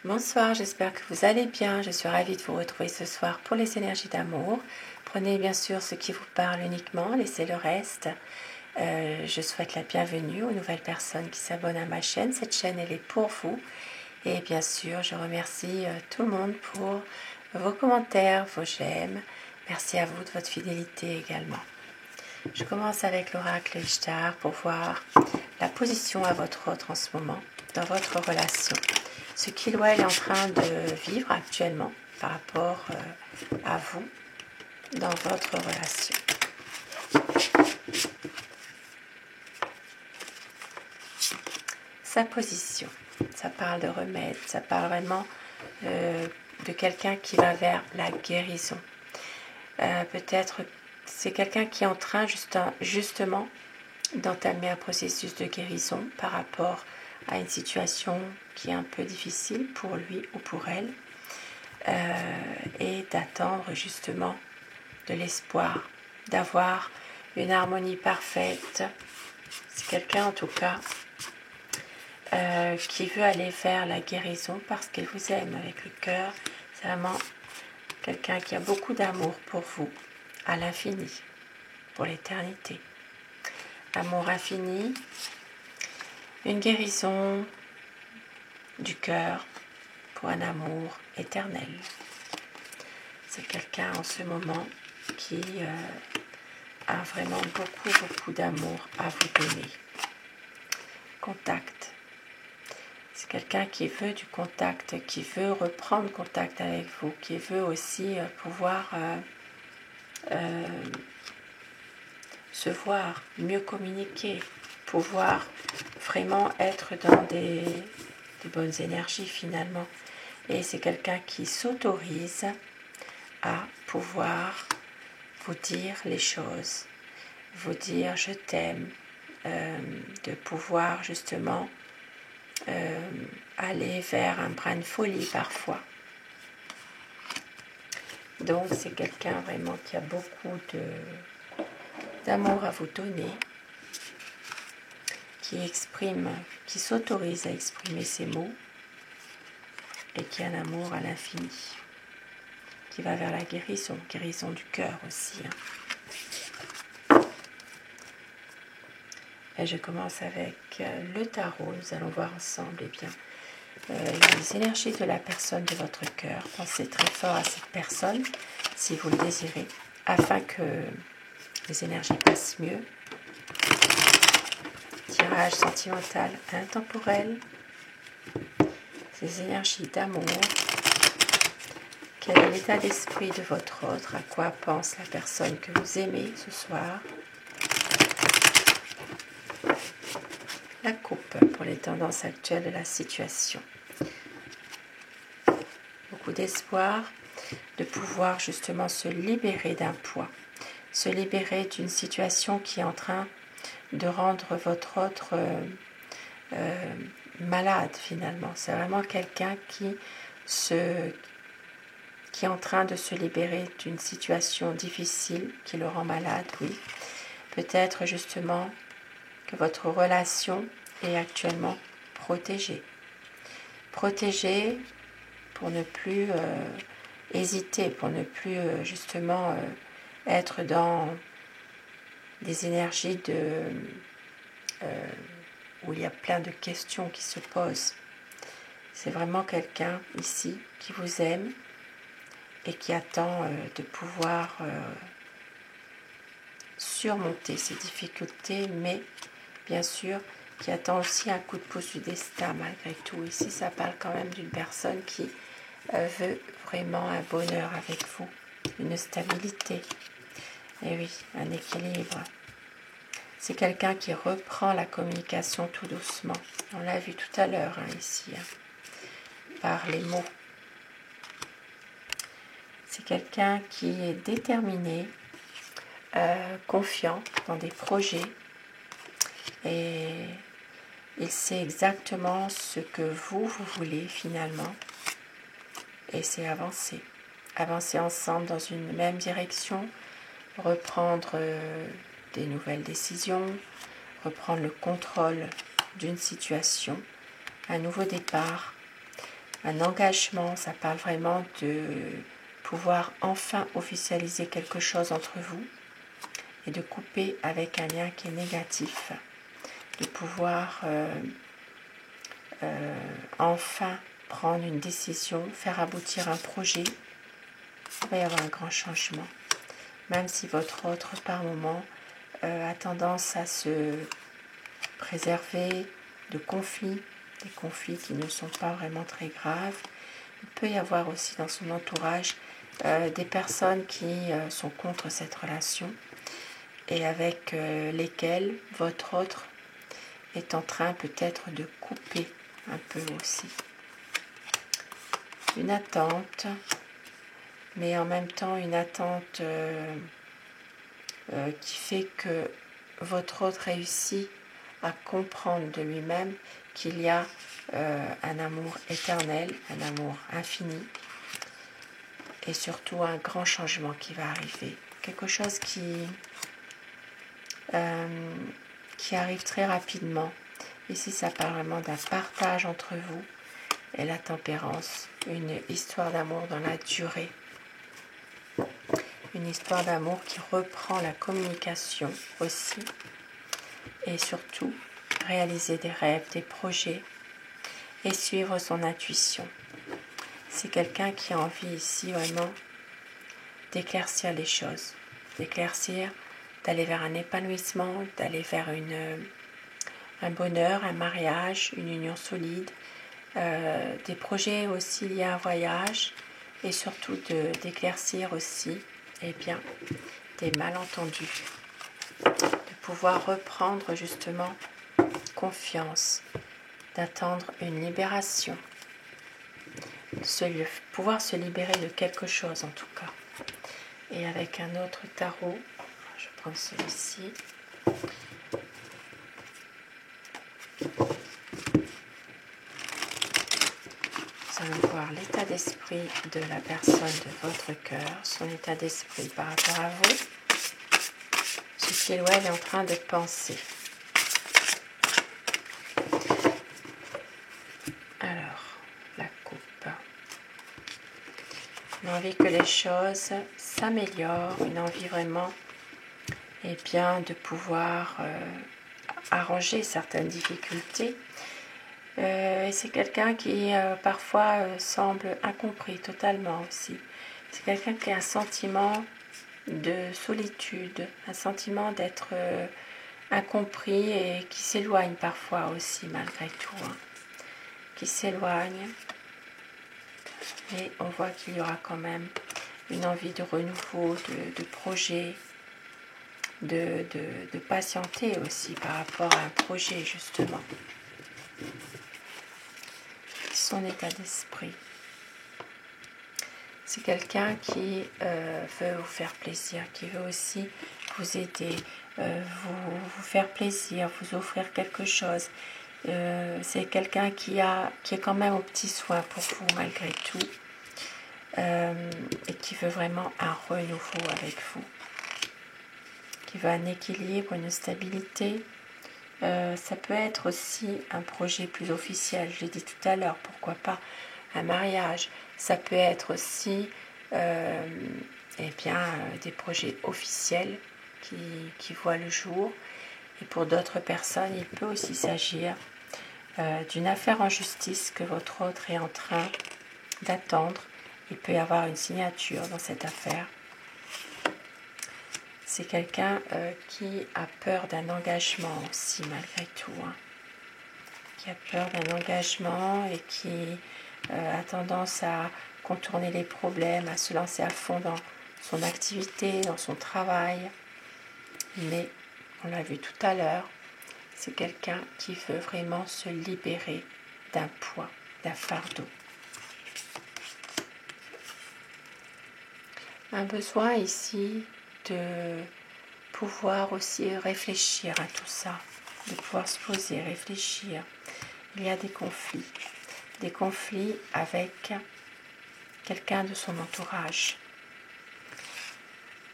Bonsoir, j'espère que vous allez bien. Je suis ravie de vous retrouver ce soir pour les énergies d'amour. Prenez bien sûr ce qui vous parle uniquement, laissez le reste. Je souhaite la bienvenue aux nouvelles personnes qui s'abonnent à ma chaîne. Cette chaîne, elle est pour vous. Et bien sûr, je remercie tout le monde pour vos commentaires, vos j'aime. Merci à vous de votre fidélité également. Je commence avec l'oracle Ishtar pour voir la position à votre autre en ce moment dans votre relation. Ce qu'il ou elle est en train de vivre actuellement par rapport à vous dans votre relation. Sa position, ça parle de remède, ça parle vraiment de quelqu'un qui va vers la guérison. Peut-être c'est quelqu'un qui est en train justement d'entamer un processus de guérison par rapport à une situation qui est un peu difficile pour lui ou pour elle, et d'attendre justement de l'espoir, d'avoir une harmonie parfaite. C'est quelqu'un en tout cas qui veut aller vers la guérison parce qu'il vous aime avec le cœur. C'est vraiment quelqu'un qui a beaucoup d'amour pour vous, à l'infini, pour l'éternité. Amour infini, une guérison du cœur pour un amour éternel. C'est quelqu'un en ce moment qui a vraiment beaucoup d'amour à vous donner. Contact. C'est quelqu'un qui veut du contact, qui veut reprendre contact avec vous, qui veut aussi pouvoir se voir, mieux communiquer, pouvoir vraiment être dans des bonnes énergies finalement. Et c'est quelqu'un qui s'autorise à pouvoir vous dire les choses, vous dire je t'aime, de pouvoir justement aller vers un brin de folie parfois. Donc c'est quelqu'un vraiment qui a beaucoup d'amour à vous donner, qui s'autorise à exprimer ses mots et qui a un amour à l'infini, qui va vers la guérison du cœur aussi. Et je commence avec le tarot. Nous allons voir ensemble les énergies de la personne de votre cœur. Pensez très fort à cette personne si vous le désirez, afin que les énergies passent mieux. Tirage sentimental intemporel. Ces énergies d'amour. Quel est l'état d'esprit de votre autre? À quoi pense la personne que vous aimez ce soir? La coupe pour les tendances actuelles de la situation. Beaucoup d'espoir de pouvoir justement se libérer d'un poids, se libérer d'une situation qui est en train de rendre votre autre malade finalement. C'est vraiment quelqu'un qui est en train de se libérer d'une situation difficile qui le rend malade, oui. Peut-être justement que votre relation est actuellement protégée. Protégée pour ne plus hésiter, pour ne plus justement être dans des énergies où il y a plein de questions qui se posent. C'est vraiment quelqu'un ici qui vous aime et qui attend de pouvoir surmonter ces difficultés, mais bien sûr qui attend aussi un coup de pouce du destin malgré tout. Ici, ça parle quand même d'une personne qui veut vraiment un bonheur avec vous, une stabilité, et oui, un équilibre. C'est quelqu'un qui reprend la communication tout doucement. On l'a vu tout à l'heure ici, par les mots. C'est quelqu'un qui est déterminé, confiant dans des projets, et il sait exactement ce que vous voulez finalement, et c'est avancer ensemble dans une même direction, reprendre des nouvelles décisions, reprendre le contrôle d'une situation, un nouveau départ, un engagement, ça parle vraiment de pouvoir enfin officialiser quelque chose entre vous et de couper avec un lien qui est négatif, de pouvoir enfin prendre une décision, faire aboutir un projet. Il va y avoir un grand changement, même si votre autre par moment a tendance à se préserver de conflits, des conflits qui ne sont pas vraiment très graves. Il peut y avoir aussi dans son entourage des personnes qui sont contre cette relation et avec lesquelles votre autre est en train peut-être de couper un peu aussi. Une attente, mais en même temps une attente qui fait que votre autre réussit à comprendre de lui-même qu'il y a un amour éternel, un amour infini et surtout un grand changement qui va arriver. Quelque chose qui arrive très rapidement. Ici, ça parle vraiment d'un partage entre vous et la tempérance, une histoire d'amour dans la durée. Une histoire d'amour qui reprend la communication aussi et surtout réaliser des rêves, des projets et suivre son intuition. C'est quelqu'un qui a envie ici vraiment d'éclaircir les choses, d'éclaircir, d'aller vers un épanouissement, d'aller vers un bonheur, un mariage, une union solide, des projets aussi liés à un voyage et surtout d'éclaircir aussi des malentendus, de pouvoir reprendre justement confiance, d'attendre une libération, pouvoir se libérer de quelque chose en tout cas. Et avec un autre tarot, je prends celui-ci. Nous allons voir l'état d'esprit de la personne de votre cœur, son état d'esprit par rapport à vous, ce qu'il ou elle est en train de penser. Alors, la coupe. Une envie que les choses s'améliorent, une envie vraiment de pouvoir arranger certaines difficultés. Et c'est quelqu'un qui parfois semble incompris totalement aussi. C'est quelqu'un qui a un sentiment de solitude, un sentiment d'être incompris et qui s'éloigne parfois aussi malgré tout. Qui s'éloigne. Et on voit qu'il y aura quand même une envie de renouveau, de projet, de patienter aussi par rapport à un projet justement. Son état d'esprit. C'est quelqu'un qui veut vous faire plaisir, qui veut aussi vous aider, vous faire plaisir, vous offrir quelque chose. C'est quelqu'un qui est quand même au petit soin pour vous malgré tout et qui veut vraiment un renouveau avec vous, qui veut un équilibre, une stabilité. Ça peut être aussi un projet plus officiel, je l'ai dit tout à l'heure, pourquoi pas un mariage. Ça peut être aussi des projets officiels qui voient le jour. Et pour d'autres personnes, il peut aussi s'agir d'une affaire en justice que votre autre est en train d'attendre. Il peut y avoir une signature dans cette affaire. C'est quelqu'un qui a peur d'un engagement aussi, malgré tout. Qui a peur d'un engagement et qui a tendance à contourner les problèmes, à se lancer à fond dans son activité, dans son travail. Mais, on l'a vu tout à l'heure, c'est quelqu'un qui veut vraiment se libérer d'un poids, d'un fardeau. Un besoin ici de pouvoir aussi réfléchir à tout ça, de pouvoir se poser, réfléchir. Il y a des conflits avec quelqu'un de son entourage.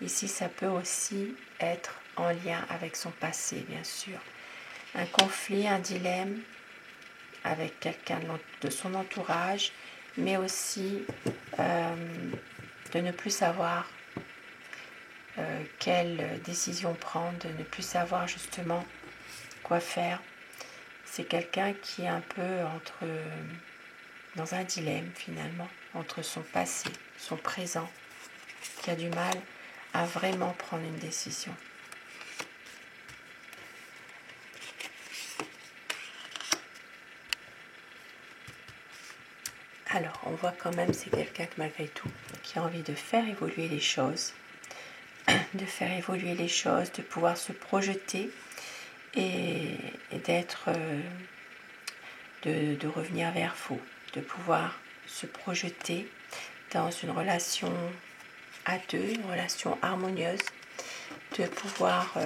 Ici, ça peut aussi être en lien avec son passé, bien sûr. Un conflit, un dilemme avec quelqu'un de son entourage, mais aussi de ne plus savoir quelle décision prendre, de ne plus savoir justement quoi faire. C'est quelqu'un qui est un peu dans un dilemme finalement, entre son passé, son présent, qui a du mal à vraiment prendre une décision. Alors, on voit quand même c'est quelqu'un que malgré tout, qui a envie de faire évoluer les choses, de pouvoir se projeter et d'être, de revenir vers vous, de pouvoir se projeter dans une relation à deux, une relation harmonieuse, de pouvoir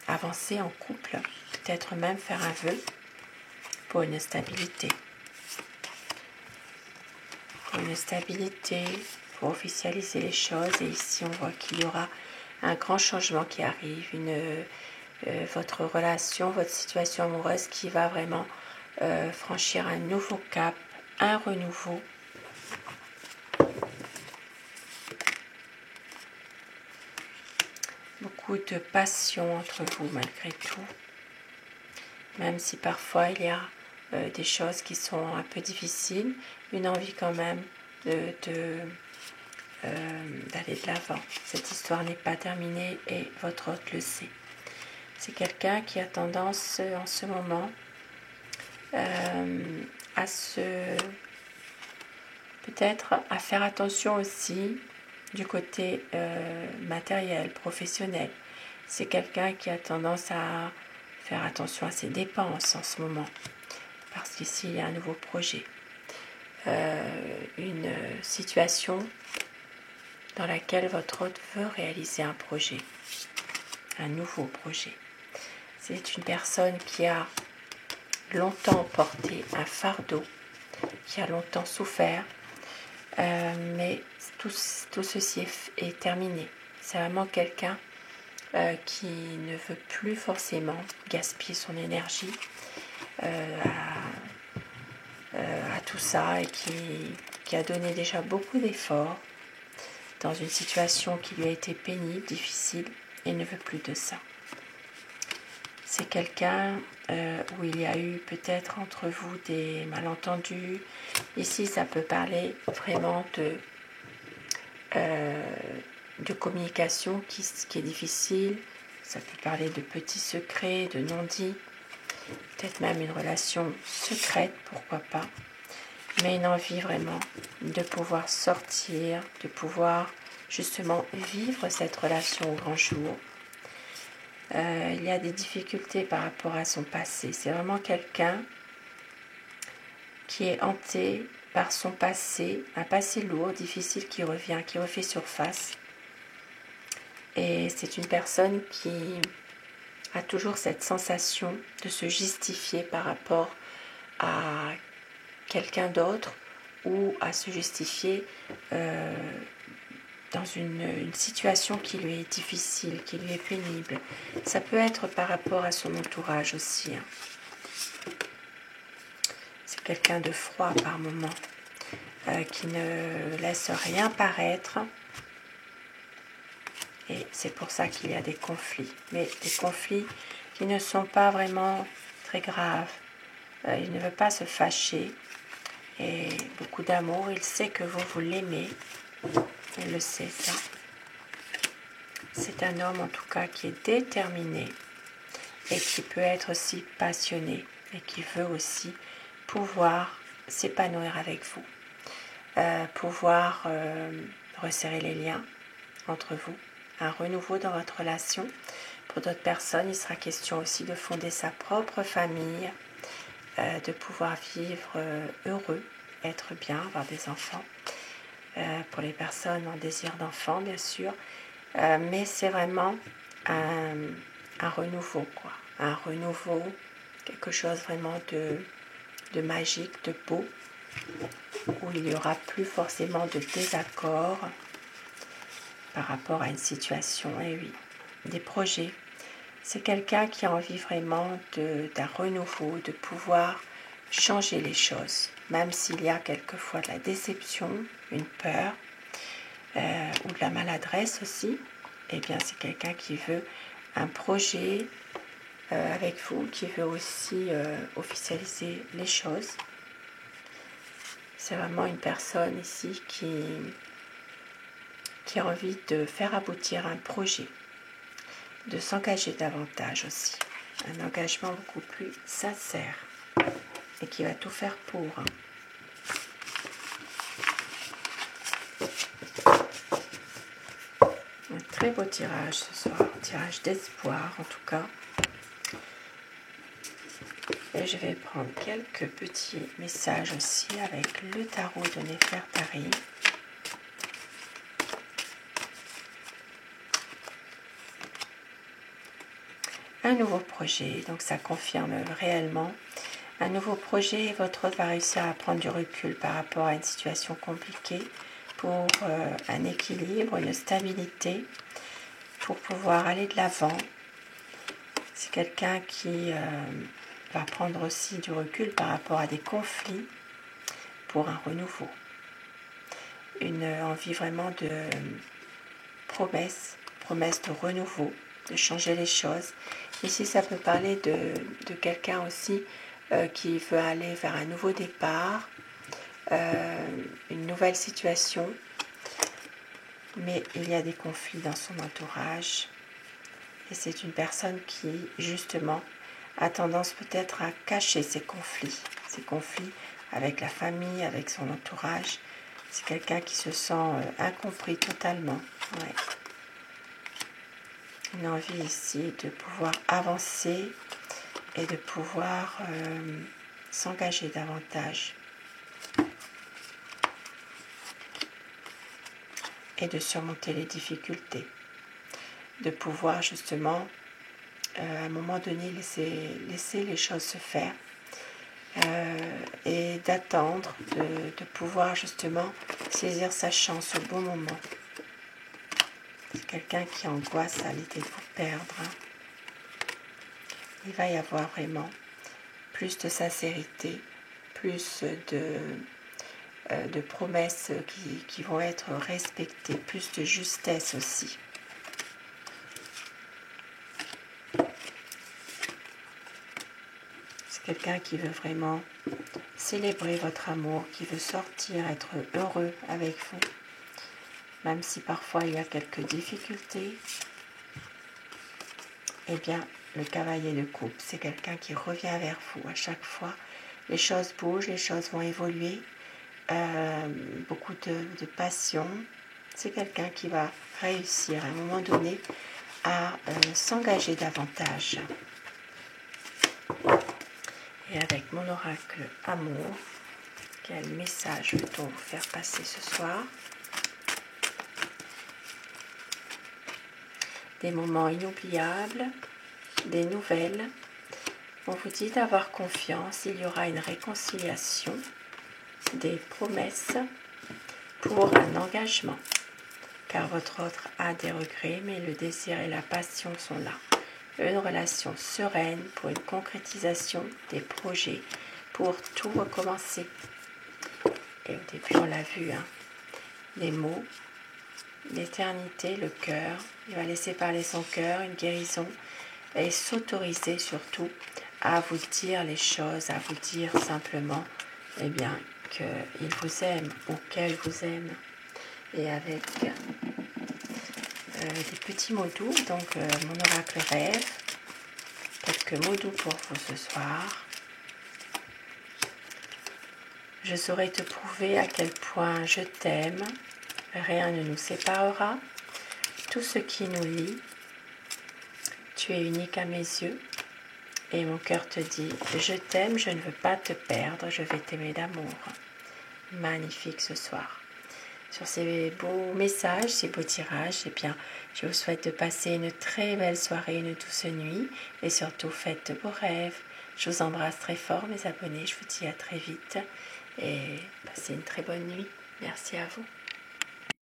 avancer en couple, peut-être même faire un vœu pour une stabilité. Pour officialiser les choses. Et ici, on voit qu'il y aura un grand changement qui arrive, votre relation, votre situation amoureuse qui va vraiment franchir un nouveau cap, un renouveau. Beaucoup de passion entre vous malgré tout, même si parfois il y a des choses qui sont un peu difficiles, une envie quand même d'aller de l'avant. Cette histoire n'est pas terminée et votre hôte le sait. C'est quelqu'un qui a tendance en ce moment peut-être à faire attention aussi du côté matériel, professionnel. C'est quelqu'un qui a tendance à faire attention à ses dépenses en ce moment, parce qu'ici il y a un nouveau projet, une situation dans laquelle votre hôte veut réaliser un projet, un nouveau projet. C'est une personne qui a longtemps porté un fardeau, qui a longtemps souffert, mais tout ceci est terminé. C'est vraiment quelqu'un qui ne veut plus forcément gaspiller son énergie à tout ça et qui a donné déjà beaucoup d'efforts dans une situation qui lui a été pénible, difficile, et ne veut plus de ça. C'est quelqu'un où il y a eu peut-être entre vous des malentendus. Ici, ça peut parler vraiment de communication qui est difficile. Ça peut parler de petits secrets, de non-dits, peut-être même une relation secrète, pourquoi pas. Mais une envie vraiment de pouvoir sortir, de pouvoir justement vivre cette relation au grand jour. Il y a des difficultés par rapport à son passé. C'est vraiment quelqu'un qui est hanté par son passé, un passé lourd, difficile qui revient, qui refait surface. Et c'est une personne qui a toujours cette sensation de se justifier par rapport à quelqu'un d'autre ou à se justifier dans une situation qui lui est difficile, qui lui est pénible. Ça peut être par rapport à son entourage aussi. C'est quelqu'un de froid par moments, qui ne laisse rien paraître. Et c'est pour ça qu'il y a des conflits. Mais des conflits qui ne sont pas vraiment très graves. Il ne veut pas se fâcher. Et beaucoup d'amour. Il sait que vous l'aimez. Il le sait, ça. C'est un homme, en tout cas, qui est déterminé et qui peut être aussi passionné et qui veut aussi pouvoir s'épanouir avec vous, pouvoir resserrer les liens entre vous, un renouveau dans votre relation. Pour d'autres personnes, il sera question aussi de fonder sa propre famille, de pouvoir vivre heureux, être bien, avoir des enfants. Pour les personnes en désir d'enfant, bien sûr, mais c'est vraiment un renouveau, quoi. Un renouveau, quelque chose vraiment de magique, de beau, où il n'y aura plus forcément de désaccord par rapport à une situation. Et oui, des projets. C'est quelqu'un qui a envie vraiment d'un renouveau, de pouvoir changer les choses, même s'il y a quelquefois de la déception, une peur ou de la maladresse aussi. Eh bien, c'est quelqu'un qui veut un projet avec vous, qui veut aussi officialiser les choses. C'est vraiment une personne ici qui a envie de faire aboutir un projet, de s'engager davantage aussi. Un engagement beaucoup plus sincère et qui va tout faire pour. Un très beau tirage ce soir, un tirage d'espoir en tout cas. Et je vais prendre quelques petits messages aussi avec le tarot de Néfertari. Un nouveau projet, donc ça confirme réellement. Un nouveau projet, votre hôte va réussir à prendre du recul par rapport à une situation compliquée pour un équilibre, une stabilité, pour pouvoir aller de l'avant. C'est quelqu'un qui va prendre aussi du recul par rapport à des conflits pour un renouveau. Une envie vraiment de promesse de renouveau, de changer les choses. Ici, ça peut parler de quelqu'un aussi qui veut aller vers un nouveau départ, une nouvelle situation, mais il y a des conflits dans son entourage. Et c'est une personne qui, justement, a tendance peut-être à cacher ces conflits avec la famille, avec son entourage. C'est quelqu'un qui se sent incompris totalement. Ouais. Une envie ici de pouvoir avancer et de pouvoir s'engager davantage et de surmonter les difficultés, de pouvoir justement à un moment donné laisser les choses se faire et d'attendre, de pouvoir justement saisir sa chance au bon moment. C'est quelqu'un qui angoisse à l'idée de vous perdre. Il va y avoir vraiment plus de sincérité, plus de promesses qui vont être respectées, plus de justesse aussi. C'est quelqu'un qui veut vraiment célébrer votre amour, qui veut sortir, être heureux avec vous, même si parfois il y a quelques difficultés. Eh bien, le cavalier de coupe, c'est quelqu'un qui revient vers vous à chaque fois. Les choses bougent, les choses vont évoluer. Beaucoup de passion. C'est quelqu'un qui va réussir à un moment donné à s'engager davantage. Et avec mon oracle amour, quel message veut-on vous faire passer ce soir? Des moments inoubliables, des nouvelles. On vous dit d'avoir confiance, il y aura une réconciliation, des promesses pour un engagement. Car votre autre a des regrets, mais le désir et la passion sont là. Une relation sereine pour une concrétisation des projets, pour tout recommencer. Et au début, on l'a vu, les mots, l'éternité, le cœur. Il va laisser parler son cœur, une guérison, et s'autoriser surtout à vous dire les choses, à vous dire simplement, eh bien, qu'il vous aime ou qu'elle vous aime. Et avec des petits mots doux, donc mon oracle rêve, quelques mots doux pour vous ce soir. Je saurai te prouver à quel point je t'aime, rien ne nous séparera, tout ce qui nous lie, tu es unique à mes yeux, et mon cœur te dit, je t'aime, je ne veux pas te perdre, je vais t'aimer d'amour. Magnifique ce soir. Sur ces beaux messages, ces beaux tirages, eh bien, je vous souhaite de passer une très belle soirée, une douce nuit et surtout faites de beaux rêves. Je vous embrasse très fort mes abonnés, je vous dis à très vite et passez une très bonne nuit. Merci à vous.